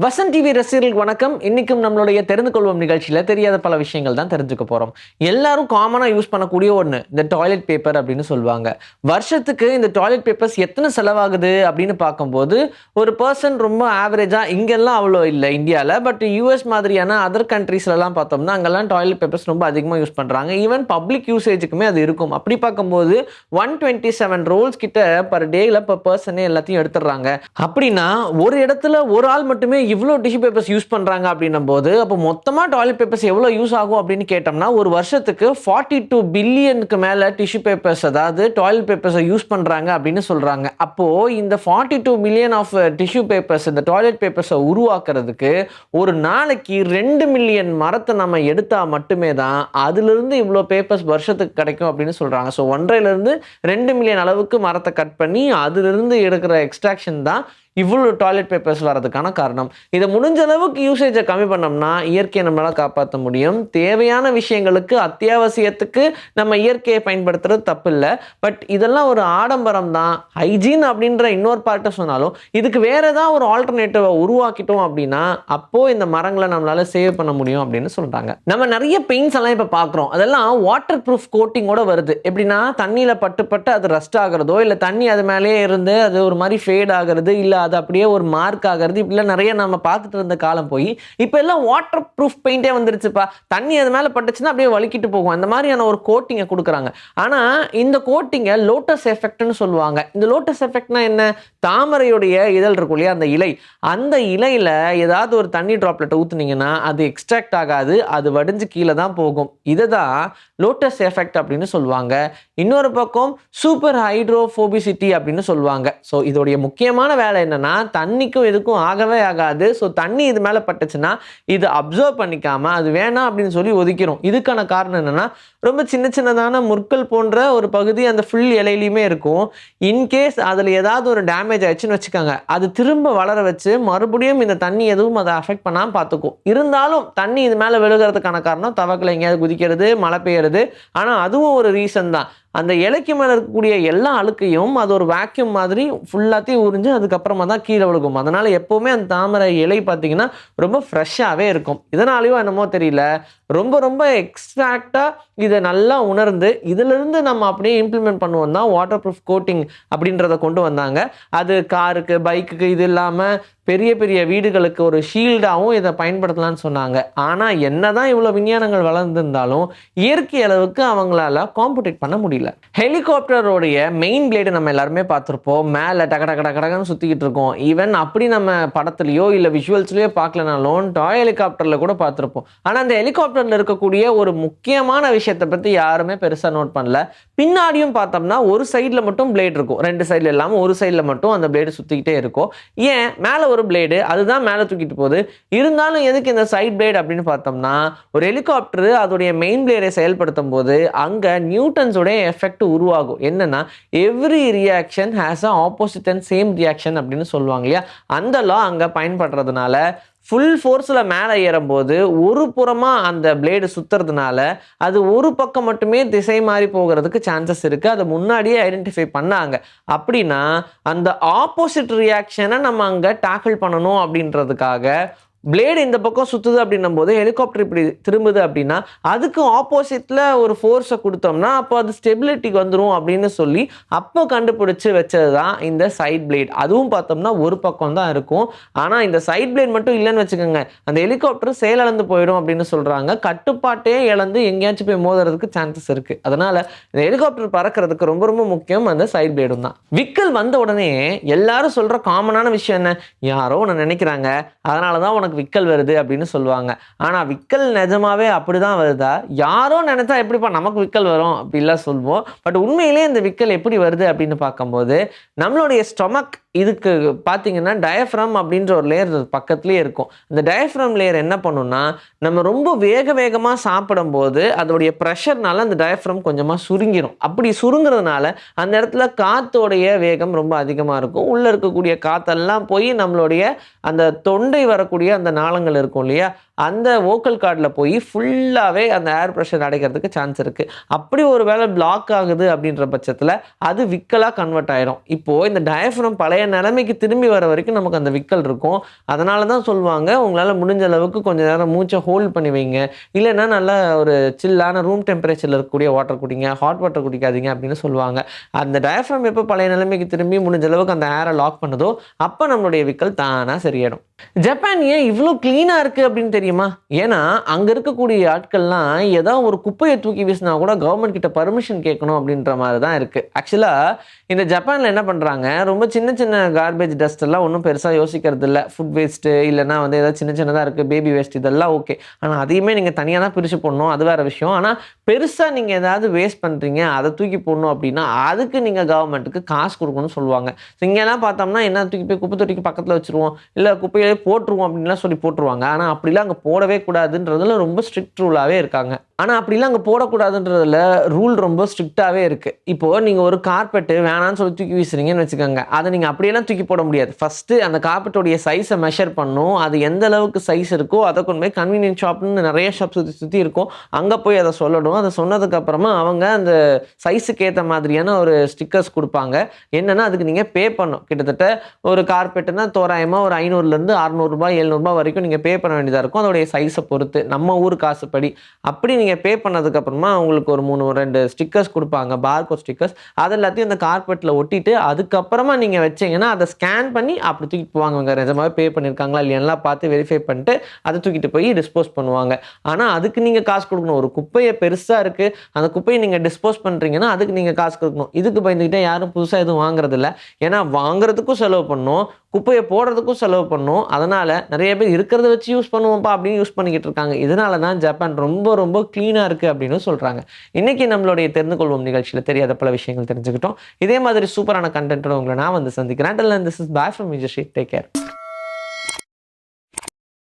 Vasanth TV ரசிகர்களுக்கு வணக்கம். இன்னைக்கும் நம்மளுடைய தெரிந்து கொள்வோம் நிகழ்ச்சியில தெரியாத பல விஷயங்கள் தான் தெரிஞ்சுக்க போறோம். எல்லாரும் காமனா யூஸ் பண்ணக்கூடிய ஒண்ணு இந்த டாய்லெட் பேப்பர் அப்படின்னு சொல்லுவாங்க. வருஷத்துக்கு இந்த டாய்லெட் பேப்பர்ஸ் எத்தனை செலவாகுது அப்படின்னு பார்க்கும்போது ஒரு பர்சன் ரொம்ப ஆவரேஜா இங்கெல்லாம் அவ்வளோ இல்லை இந்தியாவில். பட் யூஎஸ் மாதிரியான அதர் கண்ட்ரீஸ்லாம் பார்த்தோம்னா அங்கெல்லாம் டாய்லெட் பேப்பர்ஸ் ரொம்ப அதிகமாக யூஸ் பண்றாங்க. ஈவன் பப்ளிக் யூசேஜுக்குமே அது இருக்கும். அப்படி பார்க்கும்போது 127 ரோல்ஸ் கிட்ட பர் டேல பர் பர்சனே எல்லாத்தையும் எடுத்துடுறாங்க. அப்படின்னா ஒரு இடத்துல ஒரு ஆள் மட்டுமே இவ்வளோ டிஷ்யூ பேப்பர்ஸ் யூஸ் பண்றாங்க அப்படின்னும் போது அப்போ மொத்தமா டாய்லெட் பேப்பர்ஸ் எவ்வளோ யூஸ் ஆகும் அப்படின்னு கேட்டோம்னா ஒரு வருஷத்துக்கு 42 பில்லியனுக்கு மேல டிஷ்யூ பேப்பர்ஸ், அதாவது டாய்லெட் பேப்பர்ஸை யூஸ் பண்றாங்க அப்படின்னு சொல்றாங்க. அப்போ இந்த 42 மில்லியன் ஆஃப் டிஷ்யூ பேப்பர்ஸ், இந்த டாய்லெட் பேப்பர்ஸை உருவாக்குறதுக்கு ஒரு நாளைக்கு 2 மில்லியன் மரத்தை நம்ம எடுத்தா மட்டுமே தான் அதுல இருந்து இவ்வளோ பேப்பர்ஸ் வருஷத்துக்கு கிடைக்கும் அப்படின்னு சொல்றாங்க. ஸோ 1.5 to 2 மில்லியன் அளவுக்கு மரத்தை கட் பண்ணி அதுல இருந்து எடுக்கிற எக்ஸ்ட்ராக்ஷன் தான் இவ்வளோ டாய்லெட் பேப்பர்ஸ் வரதுக்கான காரணம். இதை முடிஞ்ச அளவுக்கு யூசேஜை கம்மி பண்ணோம்னா இயற்கையை நம்மளால் காப்பாற்ற முடியும். தேவையான விஷயங்களுக்கு அத்தியாவசியத்துக்கு நம்ம இயற்கையை பயன்படுத்துறது தப்பு இல்லை. பட் இதெல்லாம் ஒரு ஆடம்பரம் தான். ஹைஜீன் அப்படின்ற இன்னொரு பார்ட்டை சொன்னாலும் இதுக்கு வேற ஏதாவது ஒரு ஆல்டர்னேட்டிவை உருவாக்கிட்டோம் அப்படின்னா அப்போ இந்த மரங்களை நம்மளால சேவ் பண்ண முடியும் அப்படின்னு சொல்றாங்க. நம்ம நிறைய பெயிண்ட்ஸ் எல்லாம் இப்போ பார்க்குறோம். அதெல்லாம் வாட்டர் ப்ரூஃப் கோட்டிங்கோட வருது. எப்படின்னா தண்ணியில் பட்டு அது ரஸ்ட் ஆகிறதோ இல்லை தண்ணி அது மேலேயே இருந்து அது ஒரு மாதிரி ஃபேட் ஆகிறது, இல்லை அது அப்படியே ஒரு மார்க் ஆகிறது, இப்படிலாம் நிறைய நம்ம பார்த்துட்டு இருந்த காலம் போய் இப்போ எல்லாம் வாட்டர் ப்ரூஃப் பெயிண்டே வந்துருச்சுப்பா. தண்ணி அது மேலே பட்டுச்சுன்னா அப்படியே வலிக்கிட்டு போகும். அந்த மாதிரியான ஒரு கோட்டிங்கை கொடுக்குறாங்க. ஆனால் இந்த கோட்டிங்கை லோட்டஸ் எஃபெக்ட்னு சொல்லுவாங்க. இந்த லோட்டஸ் எஃபெக்ட்னா என்ன? தாமரையுடைய இதழ் இருக்கும் இல்லையா, அந்த இலை, அந்த இலையில ஏதாவது ஒரு தண்ணி ட்ராப்லெட் ஊற்றுனீங்கன்னா அது எக்ஸ்ட்ராக்ட் ஆகாது, அது வடிஞ்சு கீழே தான் போகும். இதை தான் லோட்டஸ் எஃபெக்ட் அப்படின்னு சொல்லுவாங்க. இன்னொரு பக்கம் சூப்பர் ஹைட்ரோஃபோபிசிட்டி அப்படின்னு சொல்லுவாங்க. ஸோ இதோடைய முக்கியமான வேலை என்னன்னா தண்ணிக்கும் இதுக்கும் ஆகவே ஆகாது. ஸோ தண்ணி இது மேலே பட்டுச்சுன்னா இது அப்சர்வ் பண்ணிக்காம அது வேணாம் அப்படின்னு சொல்லி ஒதுக்கிறோம். இதுக்கான காரணம் என்னன்னா ரொம்ப சின்ன சின்னதான முற்கள் போன்ற ஒரு பகுதி அந்த ஃபுல் இலையிலையுமே இருக்கும். இன்கேஸ் அதில் ஏதாவது ஒரு டேமேஜ் ஆயிடுச்சுன்னு வச்சுக்காங்க, அது திரும்ப வளர வச்சு மறுபடியும் இந்த தண்ணி எதுவும் அதை அஃபெக்ட் பண்ணாமல் பார்த்துக்கும். இருந்தாலும் தண்ணி இது மேலே விழுகிறதுக்கான காரணம் தவக்கலை எங்கேயாவது குதிக்கிறது, மழை பெய்யறது. ஆனால் அதுவும் ஒரு ரீசன் தான். அந்த இலைக்கு மேலே இருக்கக்கூடிய எல்லா அழுக்கையும் அது ஒரு வேக்யூம் மாதிரி ஃபுல்லாத்தையும் உறிஞ்சு அதுக்கப்புறமா தான் கீழே விழுகும். அதனால எப்போவுமே அந்த தாமரை இலை பார்த்தீங்கன்னா ரொம்ப ஃப்ரெஷ்ஷாகவே இருக்கும். இதனாலேயோ என்னமோ தெரியல ரொம்ப ரொம்ப எக்ஸாக்டாக இதை நல்லா உணர்ந்து இதிலிருந்து நம்ம அப்படியே இம்ப்ளிமெண்ட் பண்ணுவோம் தான் வாட்டர் ப்ரூஃப் கோட்டிங் அப்படின்றத கொண்டு வந்தாங்க. அது காருக்கு, பைக்குக்கு, இது இல்லாமல் பெரிய பெரிய வீடுகளுக்கு ஒரு ஷீல்டாகவும் இதை பயன்படுத்தலாம்னு சொன்னாங்க. ஆனால் என்னதான் இவ்வளோ விஞ்ஞானங்கள் வளர்ந்துருந்தாலும் இயற்கை அளவுக்கு அவங்களால காம்படிட் பண்ண முடியல. ஹெலிகாப்டரோடைய மெயின் பிளேடு நம்ம எல்லாருமே பார்த்துருப்போம். மேலே டகடகன்னு சுற்றிக்கிட்டு இருக்கோம். ஈவன் அப்படி நம்ம படத்துலையோ இல்லை விஷுவல்ஸ்லையோ பார்க்கலனாலும் டாய் ஹெலிகாப்டரில் கூட பார்த்துருப்போம். ஆனால் அந்த ஹெலிகாப்டரில் இருக்கக்கூடிய ஒரு முக்கியமான விஷயத்தை பற்றி யாருமே பெருசாக நோட் பண்ணல. பின்னாடியும் பார்த்தோம்னா ஒரு சைடில் மட்டும் பிளேட் இருக்கும், 2 சைடில் இல்லாமல் ஒரு சைடில் மட்டும் அந்த பிளேடு சுற்றிக்கிட்டே இருக்கும். ஏன் மேலே ஒரு பிளேடு அதுதான் மேலே தூக்கிட்டு போகுது. இருந்தாலும் எதுக்கு இந்த சைட் பிளேட் அப்படின்னு பார்த்தோம்னா ஒரு ஹெலிகாப்டர் அதோடைய மெயின் பிளேடை செயல்படுத்தும் போது அங்கே நியூட்டன்ஸோடைய எஃபெக்ட் உருவாகும். என்னன்னா every reaction has a opposite and same reaction அப்படின்னு சொல்லுவாங்க இல்லையா, அந்த லா அங்கே பயன்படுறதுனால ஃபுல் ஃபோர்ஸில் மேலே ஏறும்போது ஒரு புறமாக அந்த பிளேடு சுற்றுறதுனால அது ஒரு பக்கம் மட்டுமே திசை மாறி போகிறதுக்கு சான்சஸ் இருக்குது. அதை முன்னாடியே ஐடென்டிஃபை பண்ணாங்க. அப்படின்னா அந்த ஆப்போசிட் ரியாக்ஷனை நம்ம அங்கே டேக்கிள் பண்ணணும் அப்படின்றதுக்காக பிளேடு இந்த பக்கம் சுற்றுது அப்படின்னும் போது ஹெலிகாப்டர் இப்படி திரும்புது அப்படின்னா அதுக்கு ஆப்போசிட்டில் ஒரு ஃபோர்ஸை கொடுத்தோம்னா அப்போ அது ஸ்டெபிலிட்டிக்கு வந்துடும் அப்படின்னு சொல்லி அப்போ கண்டுபிடிச்சி வச்சது தான் இந்த சைட் பிளேட். அதுவும் பார்த்தோம்னா ஒரு பக்கம் தான் இருக்கும். ஆனால் இந்த சைட் பிளேட் மட்டும் இல்லைன்னு வச்சுக்கோங்க, அந்த ஹெலிகாப்டர் செயலிழந்து போயிடும் அப்படின்னு சொல்கிறாங்க. கட்டுப்பாட்டே இழந்து எங்கேயாச்சும் போய் மோதுறதுக்கு சான்சஸ் இருக்குது. அதனால் இந்த ஹெலிகாப்டர் பறக்கிறதுக்கு ரொம்ப ரொம்ப முக்கியம் அந்த சைட் பிளேடும் தான். விக்கல் வந்த உடனே எல்லாரும் சொல்கிற காமனான விஷயம் என்ன? யாரோ ஒன்று நினைக்கிறாங்க, அதனால தான் உனக்கு விக்கல் வருது அப்படின்னு சொல்லுவாங்க. ஆனா விக்கல் நிஜமாவே அப்படிதான் வருதா? யாரோ நினைச்சா எப்படிப்பா நமக்கு விக்கல் வரும் அப்படிலாம் சொல்லுவோம். பட் உண்மையிலேயே இந்த விக்கல் எப்படி வருது அப்படின்னு பார்க்கும்போது நம்மளுடைய ஸ்டொமக் இதுக்கு பார்த்தீங்கன்னா டயஃப்ரம் அப்படின்ற ஒரு லேயர் பக்கத்துலேயே இருக்கும். அந்த டயஃப்ரம் லேயர் என்ன பண்ணுன்னா நம்ம ரொம்ப வேகமாக சாப்பிடும்போது அதோடைய ப்ரெஷர்னால அந்த டயஃப்ரம் கொஞ்சமாக சுருங்கிடும். அப்படி சுருங்குறதுனால அந்த இடத்துல காற்றோடைய வேகம் ரொம்ப அதிகமாக இருக்கும். உள்ளே இருக்கக்கூடிய காற்றெல்லாம் போய் நம்மளுடைய அந்த தொண்டை வரக்கூடிய அந்த நாளங்கள் இருக்கும் இல்லையா, அந்த வோக்கல் கார்டில் போய் ஃபுல்லாகவே அந்த ஏர் ப்ரெஷர் அடைக்கிறதுக்கு சான்ஸ் இருக்குது. அப்படி ஒரு வேளை பிளாக் ஆகுது அப்படின்ற பட்சத்தில் அது விக்கலாக கன்வெர்ட் ஆயிரும். இப்போது இந்த டயஃப்ரம் பழைய நிலைமைக்கு திரும்பி வர வரைக்கும் நமக்கு அந்த விக்கல் இருக்கும். அதனால தான் சொல்லுவாங்க, உங்களால முடிஞ்ச அளவுக்கு கொஞ்ச நேரம் மூச்ச ஹோல்ட் பண்ணி வைங்க. இல்லன்னா நல்லா ஒரு சில்லான ரூம் டெம்பரேச்சர்ல இருக்கக்கூடிய வாட்டர் குடிங்க. ஹாட் வாட்டர் குடிக்காதீங்க அப்படின்னு சொல்லுவாங்க. அந்த டயப்ராம் எப்போ பழைய நிலைமைக்கு திரும்பி முடிஞ்ச அளவுக்கு அந்த ஏரை லாக் பண்ணுதோ, அப்ப நம்மளுடைய விக்கல் தானா சரியாயிடும். ஜப்பான் ஏன் இவ்ளோ கிளீனா இருக்கு அப்படின்னு தெரியுமா? ஏன்னா, அங்க இருக்கக்கூடிய ஆட்கள்லாம் ஏதாவது ஒரு குப்பைய தூக்கி வீசினா கூட கவர்மெண்ட் கிட்ட பர்மிஷன் கேட்கணும் அப்படின்ற மாரி தான் இருக்கு. ஆக்சுவலா இந்த ஜப்பான்ல என்ன பண்றாங்க, ரொம்ப சின்ன சின்ன கார்பேஜ் டஸ்ட் எல்லாம் ஒண்ணும் பெருசா யோசிக்கிறது இல்ல. ஃபுட் வேஸ்ட் இல்லன்னா வந்து ஏதாவது சின்ன சின்னதா இருக்கு. பேபி வேஸ்ட் இதெல்லாம் ஓகே. ஆனா அதையுமே நீங்க தனியா தான் பிரிச்சு போடணும். அது வேற விஷயம். ஆனா பெருசா நீங்க ஏதாவது வேஸ்ட் பண்றீங்க, அத தூக்கி போடணும் அப்படின்னா, அதுக்கு நீங்க கவர்மெண்ட்டுக்கு காசு குடுக்கணும்னு சொல்லுவாங்க. இங்கலாம் பார்த்தோம்னா என்ன தூக்கி போய் குப்பை தொட்டிக்கு பக்கத்துல வச்சுருவோம். இல்ல குப்பையிலே போட்டுருவோம் அப்படின்லாம் சொல்லி போட்டுருவாங்க. ஆனா அப்படிலாம் அங்க போடவே கூடாதுன்றதுல ரொம்ப ஸ்ட்ரிக்ட் ரூலாவே இருக்காங்க. ஆனா அப்படிலாம் அங்க போடக்கூடாதுன்றதுல ரூல் ரொம்ப ஸ்ட்ரிக்ட்டாவே இருக்கு. இப்போ நீங்க ஒரு கார்பெட் வேணான்னு சொல்லி தூக்கி வீசுறீங்கன்னு வச்சுக்கோங்க. அத நீங்க அப்படியெல்லாம் தூக்கி போட முடியாது. ஃபர்ஸ்ட் அந்த கார்பெட்டோடைய சைஸ மெஷர் பண்ணணும். அது எந்த அளவுக்கு சைஸ் இருக்கோ அத கொண்டு போய் கன்வீனியன்ட் ஷாப்ன்னு நெறைய ஷாப் சுத்தி சுத்தி இருக்கும். அங்க போய் அத சொல்லணும். அத சொன்னதுக்கு அப்புறமா அவங்க அந்த சைஸ்க்கு ஏத்த மாதிரியான ஒரு ஸ்டிக்கர்ஸ் குடுப்பாங்க. என்னன்னா அதுக்கு நீங்க பே பண்ணணும். கிட்டத்தட்ட ஒரு கார்பெட்னா தோராயமா ஒரு ரூ. 500லேருந்து ரூ. 600 ரூ. 700 வரைக்கும் நீங்க பே பண்ண வேண்டியதா இருக்கும். அதோடைய சைஸ பொறுத்து. நம்ம ஊர் காசுப்படி. அப்படி நீங்க பே பண்ணதுக்கு அப்புறமா உங்களுக்கு ஒரு 2 ஸ்டிக்கர்ஸ் குடுப்பாங்க. Barcode stickers. அது எல்லாத்தையும் அந்த கார்பெட்ல ஒட்டிட்டு, அதுக்கப்புறமா நீங்க வச்சீங்கன்னா, அத ஸ்கேன் பண்ணி அப்படி தூக்கிட்டு போவாங்க. இவங்க நிஜமாவே பே பண்ணியிருக்காங்களா இல்லையான்லாம் பார்த்து வெரிஃபை பண்ணிட்டு, அத தூக்கிட்டு போய் டிஸ்போஸ் பண்ணுவாங்க. ஆனா, அதுக்கு நீங்க காசு குடுக்கணும். ஒரு குப்பைய பெருசா இருக்கு. அந்த குப்பைய நீங்க டிஸ்போஸ் பண்றீங்கன்னா, அதுக்கு நீங்க காசு குடுக்கணும். இதுக்கு பயந்துகிட்டே யாரும் புதுசா எதுவும் வாங்குறதில்ல. ஏன்னா, வாங்குறதுக்கும் செலவு பண்ணணும். குப்பைய போடுறதுக்கும் செலவு பண்ணணும். அதனால நெறைய பேர் இருக்கிறத வச்சு யூஸ் பண்ணுவோம்ப்பா அப்படின்னு யூஸ் பண்ணிக்கிட்டு இருக்காங்க. இதனால தான் ஜப்பான் ரொம்ப ரொம்ப கிளீனா இருக்கு அப்படின்னு சொல்றாங்க. இன்னைக்கு நம்மளுடைய தெரிந்து கொள்வோம் நிகழ்ச்சியில தெரியாத பல விஷயங்கள் தெரிஞ்சுக்கிட்டோம். இதே மாதிரி சூப்பரான கன்டென்ட்டோட உங்கள நான் வந்து சந்திக்கிறேன். Until then, this is bye from Vijay. Take care.